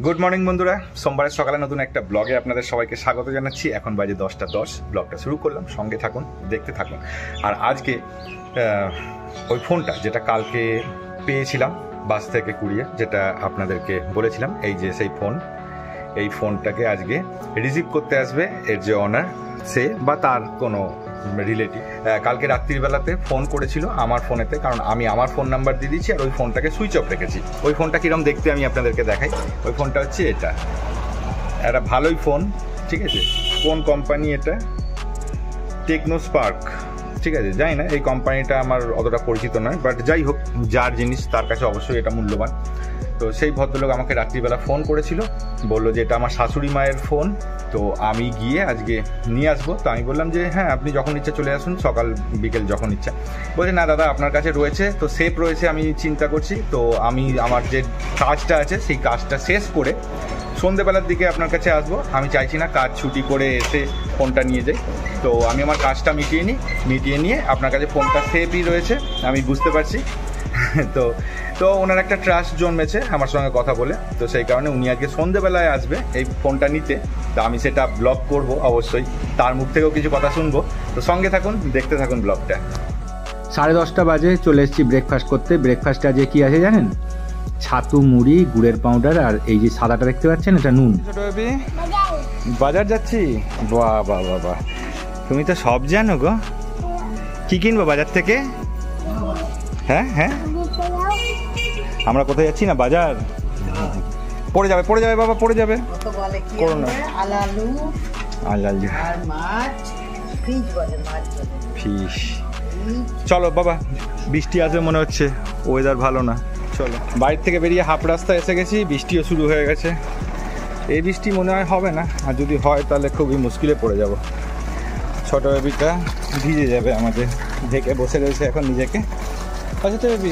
Good morning বন্ধুরা, সোমবারের সকালে নতুন একটা ব্লগে আপনাদের সবাইকে স্বাগত জানাচ্ছি। এখন বাজে 10:10, ব্লগটা শুরু করলাম। সঙ্গে থাকুন, দেখতে থাকুন। আর আজকে ওই ফোনটা যেটা কালকে পেয়েছিলাম বাস থেকে কুড়িয়ে, যেটা আপনাদেরকে বলেছিলাম, এই যে সেই ফোন, এই ফোনটাকে আজকে রিসিভ করতে আসবে এর যে অনার, সে বা তার কোনো রিলেটিভ। কালকে রাত্রিবেলাতে ফোন করেছিল আমার ফোনেতে, কারণ আমি আমার ফোন নাম্বার দিয়ে দিয়েছি আর ওই ফোনটাকে সুইচ অফ রেখেছি। ওই ফোনটা কীরকম দেখতে আমি আপনাদেরকে দেখাই। ওই ফোনটা হচ্ছে এটা, একটা ভালোই ফোন, ঠিক আছে। কোন কোম্পানি এটা? টেকনো স্পার্ক, ঠিক আছে। জানি না, এই কোম্পানিটা আমার অতটা পরিচিত নয়, বাট যাই হোক, যার জিনিস তার কাছে অবশ্যই এটা মূল্যবান। তো সেই ভদ্রলোক আমাকে রাত্রিবেলা ফোন করেছিল, বললো যে এটা আমার শাশুড়ি মায়ের ফোন, তো আমি গিয়ে আজকে নিয়ে আসবো। তো আমি বললাম যে হ্যাঁ, আপনি যখন ইচ্ছা চলে আসুন, সকাল বিকেল যখন ইচ্ছা। বলছে না দাদা, আপনার কাছে রয়েছে তো, সেফ রয়েছে, আমি চিন্তা করছি। তো আমি আমার যে কাজটা আছে সেই কাজটা শেষ করে সন্ধ্যেবেলার দিকে আপনার কাছে আসবো। আমি চাইছি না কাজ ছুটি করে এসে ফোনটা নিয়ে যাই। তো আমি আমার কাজটা মিটিয়ে নিয়ে আপনার কাছে ফোনটা সেফই রয়েছে, আমি বুঝতে পারছি। তো ওনার একটা ট্রাস্ট জন্মেছে আমার সঙ্গে কথা বলে, তো সেই কারণে উনি আজকে সন্ধ্যেবেলায় আসবে এই ফোনটা নিতে। তো আমি সেটা ব্লগ করব অবশ্যই, তার মুখ থেকেও কিছু কথা শুনবো। তো সঙ্গে থাকুন, দেখতে থাকুন ব্লগটা। 10:30 বাজে চলে এসেছি ব্রেকফাস্ট করতে। ব্রেকফাস্টে আজকে কী আছে জানেন? ছাতু, মুড়ি, গুড়ের পাউডার, আর এই যে সাদাটা দেখতে পাচ্ছেন, এটা নুন। ছোট বেবি, বাজার যাচ্ছি? বাহ বাহ বাহ বাহ, তুমি তো সব জানো গো। কি কিনবো বাজার থেকে? হ্যাঁ হ্যাঁ, আমরা কোথায় যাচ্ছি না, বাজার। পড়ে যাবে বাবা, পড়ে যাবে। করো না। আলালু আর মাছ, ফিশ। চলো বাবা, বৃষ্টি আসবে মনে হচ্ছে, ওয়েদার ভালো না। চলো, বাড়ির থেকে বেরিয়ে হাফ রাস্তা এসে গেছি, বৃষ্টিও শুরু হয়ে গেছে। এই বৃষ্টি মনে হয় হবে না, আর যদি হয় তাহলে খুবই মুশকিলে পড়ে যাব। ছোট বেবিটা ভিজে যাবে আমাদের, ঢেকে বসে রয়েছে এখন নিজেকে। আচ্ছা তো বেবি,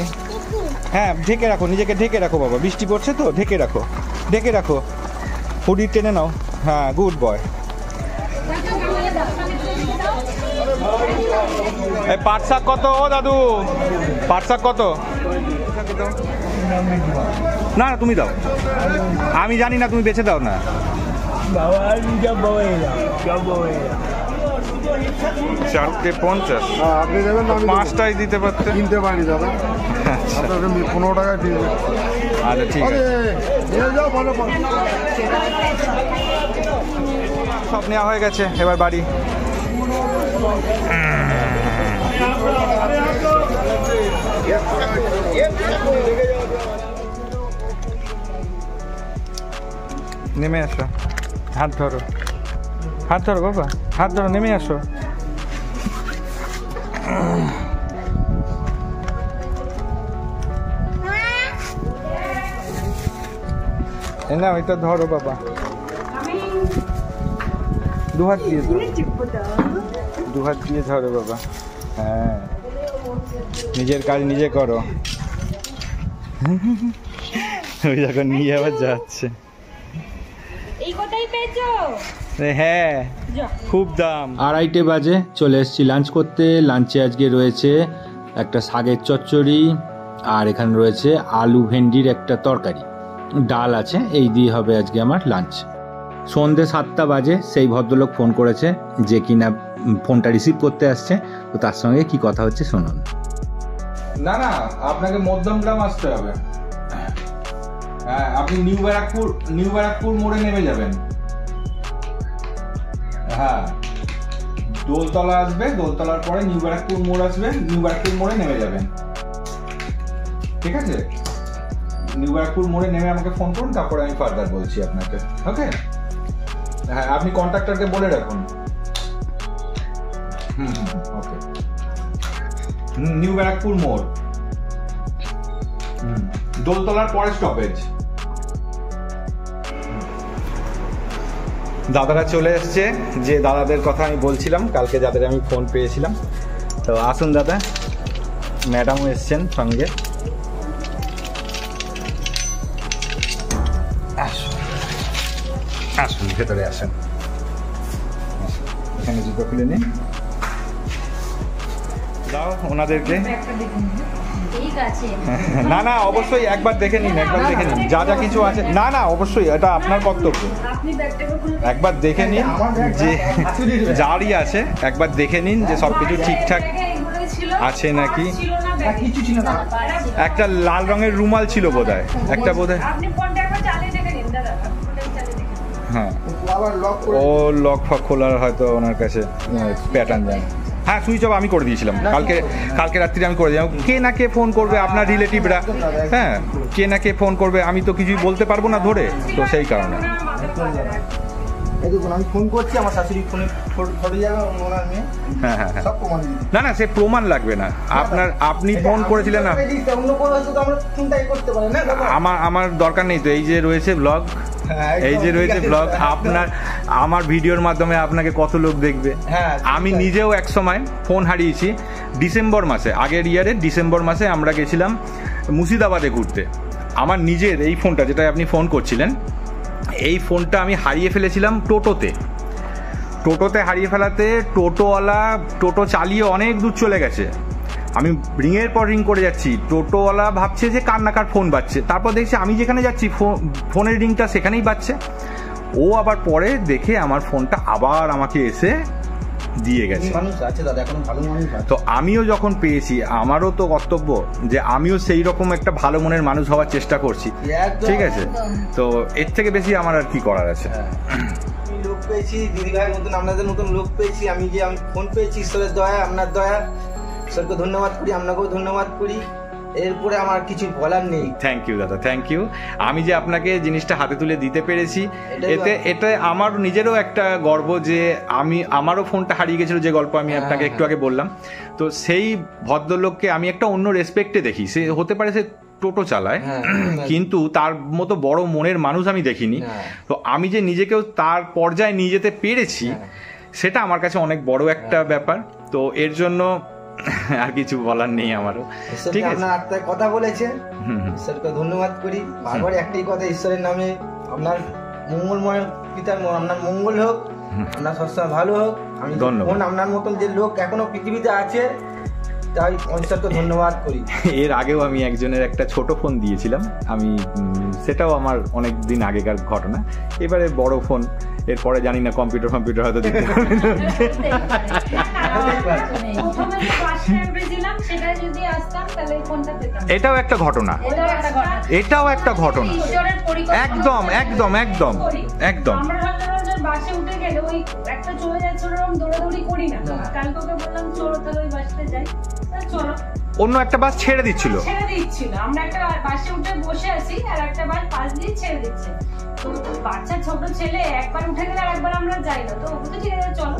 হ্যাঁ ঢেকে রাখো, নিজেকে ঢেকে রাখো বাবা, বৃষ্টি পড়ছে তো, ঢেকে রাখো। হুডি টেনে নাও, হ্যাঁ গুড বয়। এই পাট শাক কত ও দাদু? পাট শাক কত? না না, তুমি দাও, আমি জানি না, তুমি বেছে দাও না। 4.50। আপনি দেবেন না? 5টাই দিতে পারতে। কিনতে পারি দাদা, 15 টাকায় দিয়ে দেবেন। আচ্ছা ঠিক আছে, সব নেওয়া হয়ে গেছে, এবার বাড়ি। নেমে আসো, হাত ধরো বাবা, হাত ধরো, নেমে আসো। না ওইটা ধরো বাবা, দু হাত দিয়ে ধরো বাবা। হ্যাঁ, নিজের কাজ নিজে করো। ওই যখন নিয়ে আবার যাচ্ছে। হ্যাঁ, খুব দাম। 2:30 বাজে চলে এসেছি লাঞ্চ করতে। লাঞ্চে আজকে রয়েছে একটা শাকের চচ্চড়ি, আর এখানে রয়েছে আলু ভেন্ডির একটা তরকারি, ডাল আছে। এই দিয়ে হবে আজকে আমার লাঞ্চ। সন্ধ্যে 7টা বাজে সেই ভদ্রলোক ফোন করেছে, যে কিনা ফোনটা রিসিভ করতে আসছে। তো তার সঙ্গে কি কথা হচ্ছে শুনুন। না না, আপনাকে মধ্যমগ্রাম আসতে হবে। হ্যাঁ, আপনি নিউ ব্যারাকপুর মোড়ে নেমে যাবেন। হ্যাঁ, দোলতলা আসবে, দোলতলার পরে নিউ ব্যারাকপুর মোড় আসবে, নিউ ব্যারাকপুর মোড়ে নেমে যাবেন, ঠিক আছে। নিউ ব্যারাকপুর মোড়ে নেমে আমাকে ফোন করুন, তারপরে আমি ফার্দার বলছি আপনাকে, ওকে। হ্যাঁ, আপনি কন্ট্রাক্টরকে বলে রাখুন। ওকে, নিউ ব্যারাকপুর মোড়, দোলতলার পরে স্টপেজ। দাদারা চলে এসছে, যে দাদাদের কথা আমি বলছিলাম কালকে, যাদের আমি ফোন পেয়েছিলাম। তো আসুন দাদা, ম্যাডামও এসছেন সঙ্গে। আসুন ভেতরে আসেন, এখানে জুতো খুলে নিন, দাও ওনাদেরকে। ঠিক আছে। না না অবশ্যই একবার দেখে নিন, একবার দেখে নিন যা যা কিছু আছে। না না অবশ্যই এটা আপনার কর্তব্য, আপনি ব্যাগটাকে খুলে একবার দেখে নিন যে যারই আছে একবার দেখে নিন যে সব কিছু ঠিকঠাক এগুলোই ছিল, আছে নাকি। ছিল না ব্যাগে। কিছু ছিল না। একটা লাল রঙের রুমাল ছিল বোধহয়, একটা বোধহয়। আপনি ফোনটা একবার চালিয়ে দেখে নিন দাদা, ফোনটা চালিয়ে দেখে নিন। হ্যাঁ আবার লক করে ও লক ফক খোলার হয়তো ওনার কাছে প্যাটার্ন জানে। হ্যাঁ সুইচ অফ আমি করে দিয়েছিলাম কালকে রাত্রিরে আমি করে দিলাম। কে না কে ফোন করবে আপনার রিলেটিভরা, হ্যাঁ কে না কে ফোন করবে, আমি তো কিছুই বলতে পারবো না ধরে, তো সেই কারণে। এই দেখুন আমি ফোন করছি, আমার শাশুড়ি ফোনে ফটো যাবে ওনার মেয়ে, হ্যাঁ হ্যাঁ হ্যাঁ সব প্রমাণ দিয়ে দিচ্ছে। না না সে প্রমাণ লাগবে না, আপনি ফোন করেছিলেন না, অন্য কোনো হয়তো তো আমরা ফোনটাই করতে পারি না দাদা। আমার দরকার নেই তো। এই যে রয়েছে ব্লগ, হ্যাঁ, একদম এই যে রয়েছে ঠিক আছে। ব্লগ, আপনার আমার ভিডিওর মাধ্যমে আপনাকে কত লোক দেখবে। হ্যাঁ, আমি ঠিক আছে। নিজেও এক সময় ফোন হারিয়েছি ডিসেম্বর মাসে, আগের ইয়ারের ডিসেম্বর মাসে আমরা গেছিলাম মুর্শিদাবাদে ঘুরতে। আমার নিজের এই ফোনটা যেটা আপনি ফোন করছিলেন, এই ফোনটা আমি হারিয়ে ফেলেছিলাম টোটোতে হারিয়ে ফেলাতে টোটো চালিয়ে অনেক দূর চলে গেছে। আমি রিংয়ের পর রিং করে যাচ্ছি, টোটোওয়ালা ভাবছে যে কার না কার ফোন বাজছে, তারপর দেখছি আমি যেখানে যাচ্ছি ফোনের রিংটা সেখানেই বাজছে। ও আবার পরে দেখে আমার ফোনটা আবার আমাকে এসে দিয়ে গেছে। মানুষ আছে দাদা, এখন ভালো মানুষ আছে। তো আমিও যখন পেয়েছি আমারও তো কর্তব্য যে আমিও সেই রকম একটা ভালো মনের মানুষ হওয়ার চেষ্টা করছি, একদম, ঠিক আছে। তো এর থেকে বেশি আমার আর কি করার আছে। আমি লোক পেয়েছি দিদি ভাইয়ের মতন, আপনাদের মতন লোক পেয়েছি, আমি ফোন পেয়েছি ঈশ্বরের দয়া, আপনার দয়া, ঈশ্বরকে ধন্যবাদ করি, আপনাকেও ধন্যবাদ করি। এরপরে আমার কিছু বলার নেই। থ্যাংক ইউ দাদা, থ্যাংক ইউ। আমি যে আপনাকে জিনিসটা হাতে তুলে দিতে পেরেছি, এটা আমার নিজেরও একটা গর্ব যে আমারও ফোনটা হারিয়ে গেছিল, যে গল্প আমি আপনাকে একটু আগে বললাম। তো সেই ভদ্রলোককে আমি একটা অন্য রেসপেক্টে দেখি। সে হতে পারে সে টোটো চালায়, কিন্তু তার মতো বড় মনের মানুষ আমি দেখিনি। তো আমি যে নিজেকেও তার পর্যায়ে নিয়ে যেতে পেরেছি, সেটা আমার কাছে অনেক বড় একটা ব্যাপার। তো এর জন্য আর কিছু বলার নেই আমারও, ঠিক আছে। আপনার আত্মায় কথা বলেছে, ঈশ্বরকে ধন্যবাদ করি। বারবার একটাই কথা, ঈশ্বরের নামে আপনার মঙ্গলময় পিতার আপনার মঙ্গল হোক, আপনার সবসময় ভালো হোক। আমি ধন্যবাদ। আপনার মতন যে লোক এখনো পৃথিবীতে আছে, তাই ঈশ্বরকে ধন্যবাদ করি। এর আগেও আমি একজনের একটা ছোট ফোন দিয়েছিলাম, সেটাও আমার অনেক দিন আগেকার ঘটনা। এবারে বড় ফোন, এরপরে জানি না কম্পিউটার হয়তো দিতে পারবে। প্রথমে যে বাসটা উঠেছিলাম সেটা যদি আসতাম তাহলে এই ফোনটা পেতাম। এটাও একটা ঘটনা, এটাও একটা ঘটনা। ঈশ্বরের পরিকল্পনা। একদম একদম একদম একদম। আমরা হয়তো বাসে উঠে গেলে ওই একটা চলে যাচ্ছে ওরকম দৌড়াদৌড়ি করি না। কালকে ওকে বললাম চলো তাহলে ওই বাসটা যাই, চলো। অন্য একটা বাস ছেড়ে দিচ্ছিল, ছেড়ে দিচ্ছিল, আমরা একটা বাসে উঠে বসে আছি আর একটা বাস পাশ দিয়ে ছেড়ে দিচ্ছে। তো বাচ্চা ছোট ছেলে একবার উঠে গেলে আর একবার আমরা যাই না, তো ওকে ঠিক আছে চলো।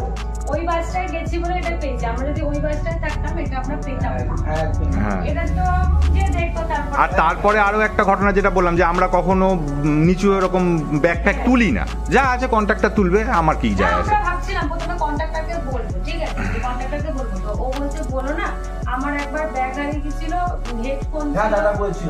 ওই বাসটায় গেছি বলে এটা পেয়েছি, আমরা যদি ওই বাসটায় থাকতাম এটা আমরা পেতাম না। হ্যাঁ। এটা তো যে দেখো তারপর। আর তারপরে আরো একটা ঘটনা যেটা বললাম, যে আমরা কখনো নিচু এরকম ব্যাগ ট্যাগ তুলি না, যা আছে কন্ট্রাক্টর তুলবে, আমার কি যায় আছে। আমরা ভাবছিলাম প্রথমে কন্ট্রাক্টরকে বলবো, ঠিক আছে কন্ট্রাক্টরকে বলবো, তো ও বলছে বলো না। আমার একবার ব্যাগ হারিয়ে গেছিল, হেডফোন দাদা বলছিল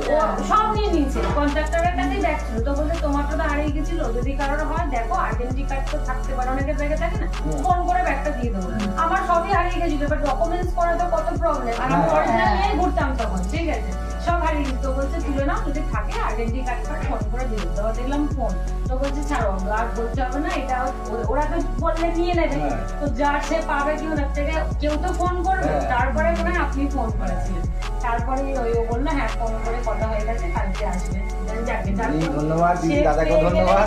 সব নিয়ে নিয়েছে, কন্ট্রাক্টরের কাছেই ব্যাগ ছিল। তো বলছে তোমারটা তো হারিয়ে গেছিল, যদি কারোর হয় দেখো, আইডেন্টি কার্ড তো থাকতে পারে, অনেকের ব্যাগে থাকে না, ফোন করে ব্যাগটা দিয়ে দেবো। আমার সবই হারিয়ে গেছিল, বাট ডকুমেন্টস করা তো কত প্রবলেম, আর আমি অরিজিনাল নিয়ে ঘুরতাম তখন, ঠিক আছে সব হারিয়ে গেছিল। তো বলছে তুলে নাও, যদি থাকে আইডেন্টি কার্ড ফোন করে দিয়ে দেবো। দেখলাম ফোন, তো বলছে ছাড়ো আর বলতে হবে না, এটা ওরা তো বললে নিয়ে নেবে, তো যার সে পাবে কি ওনার থেকে, কেউ তো ফোন করবে। তারপরে মনে হয় আপনি ফোন করেছিলেন, তারপরে ওই ও বললো হ্যাঁ ফোন করে কথা হয়ে গেছে, কালকে আসবে। ধন্যবাদ দিদি, দাদাকে ধন্যবাদ।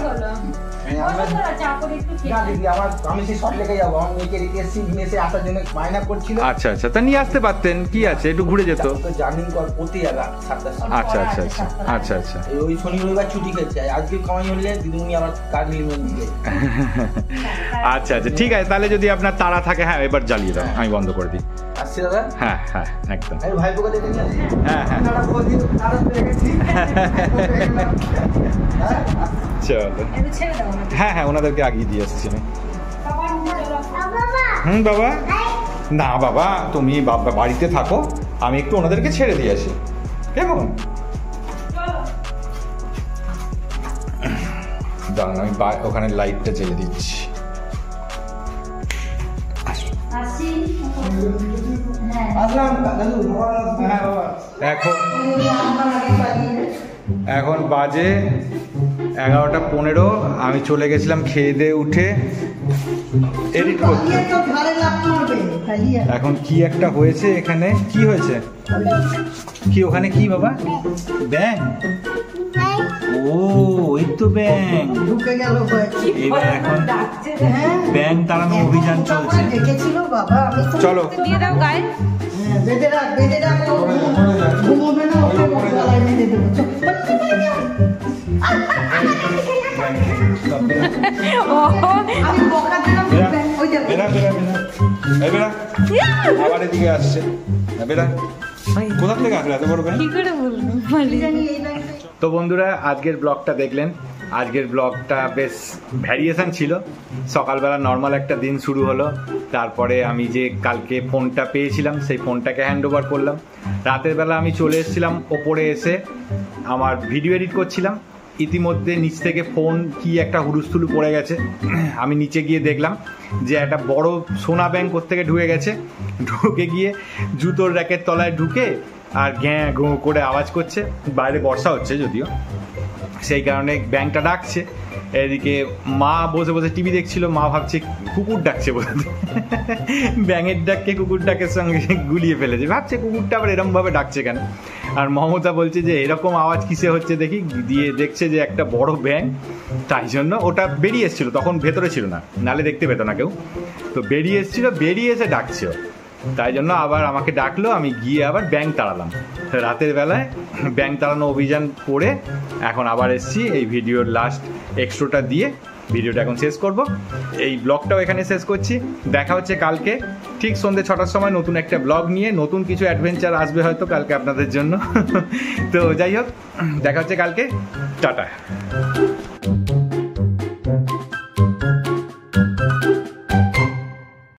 আমি সেই শর্ট লেগে যাবো, আমার মেয়েকে রেখে এসেছি, এসে আসার জন্য বায়না করছিল। আচ্ছা আচ্ছা, তা নিয়ে আসতে পারতেন, কি আছে একটু ঘুরে যেত। জার্নিং করতে যাবে 7টার সময়। আচ্ছা আচ্ছা আচ্ছা আচ্ছা আচ্ছা। ওই শনি রবিবার ছুটি খেয়েছে, আজকে কামাই হলে দিদিমণি আবার কার নিলেন দিয়ে। আচ্ছা আচ্ছা ঠিক আছে, তাহলে যদি আপনার তাড়া থাকে, হ্যাঁ এবার জ্বালিয়ে দাও, আমি বন্ধ করে দিই। আসছি দাদা। হ্যাঁ হ্যাঁ একদম। আমি ভাইপোকে দেখে নিয়ে আসি। হ্যাঁ হ্যাঁ আপনারা বল দিন, তারা পেয়ে গেছি। চলো। ছেড়ে দেবো না। হ্যাঁ হ্যাঁ, ওনাদেরকে আগিয়ে দিয়ে আসছি আমি। বাবা বাবা না বাবা, তুমি বাড়িতে থাকো, আমি একটু ওনাদেরকে ছেড়ে দিয়ে আসি, কেমন? দাঁড়ান, আমি ওখানে লাইটটা জ্বেলে দিচ্ছি। আসি। আসলাম দাদু। হ্যাঁ বাবা। এখন বাজে 11:15। আমি চলে গেছিলাম খেয়ে দিয়ে উঠে এডিট করতে। এখন কি একটা হয়েছে এখানে, কি হয়েছে, কি ওখানে, কি বাবা, ব্যাং? ও ওই তো ব্যাং ঢুকে গেল। এবার এখন ব্যাং তাড়ানো অভিযান চলছে। চলো দিয়ে দাও গায়ে। বেঁধে রাখ, বেঁধে রাখ, ঘুমোবে না, ওকে গলায় বেঁধে দেবো। আমি বকা দিলাম, ওই যে বেরা বেরা বেরা, এই বেরা, আবার এদিকে আসছে, বেরা, কোথা থেকে আসলে এত বড় ব্যাং? কি করে বলবো, জানি এই লাইনে। তো বন্ধুরা, আজকের ব্লগটা দেখলেন। আজকের ব্লগটা বেশ ভ্যারিয়েশন ছিল। সকালবেলা নর্মাল একটা দিন শুরু হলো, তারপরে আমি যে কালকে ফোনটা পেয়েছিলাম সেই ফোনটাকে হ্যান্ড ওভার করলাম। রাতের বেলা আমি চলে এসেছিলাম ওপরে, এসে আমার ভিডিও এডিট করছিলাম। ইতিমধ্যে নিচ থেকে ফোন কি একটা হুলুস্থুলু পড়ে গেছে। আমি নিচে গিয়ে দেখলাম যে একটা বড় সোনা ব্যাংক কোত্থেকে ঢুকে গেছে। ঢুকে গিয়ে জুতোর র্যাকের তলায় ঢুকে আর গ্যাঁ গো করে আওয়াজ করছে। বাইরে বর্ষা হচ্ছে যদিও, সেই কারণে ব্যাংকটা ডাকছে। এদিকে মা বসে বসে টিভি দেখছিল। মা ভাবছে কুকুর ডাকছে বলতে, ব্যাঙের ডাককে কুকুর ডাকের সঙ্গে গুলিয়ে ফেলেছে। ভাবছে কুকুরটা আবার এরমভাবে ডাকছে কেন। আর মমতা বলছে যে এরকম আওয়াজ কিসে হচ্ছে দেখি। দিয়ে দেখছে যে একটা বড় ব্যাঙ, তাই জন্য ওটা বেরিয়ে এসেছিলো, তখন ভেতরে ছিল না, নালে দেখতে পেত না কেউ। তো বেরিয়ে এসেছিলো, বেরিয়ে এসে ডাকছে। তাই জন্য আবার আমাকে ডাকলো, আমি গিয়ে আবার ব্যাংক তাড়ালাম। রাতের বেলায় ব্যাংক তাড়ানো অভিযান করে এখন আবার এসেছি এই ভিডিওর লাস্ট এক্সট্রাটা দিয়ে ভিডিওটা এখন শেষ করব। এই ব্লগটাও এখানে শেষ করছি। দেখা হচ্ছে কালকে ঠিক সন্ধ্যে 6টার সময় নতুন একটা ব্লগ নিয়ে। নতুন কিছু অ্যাডভেঞ্চার আসবে হয়তো কালকে আপনাদের জন্য। তো যাই হোক, দেখা হচ্ছে কালকে। টাটা।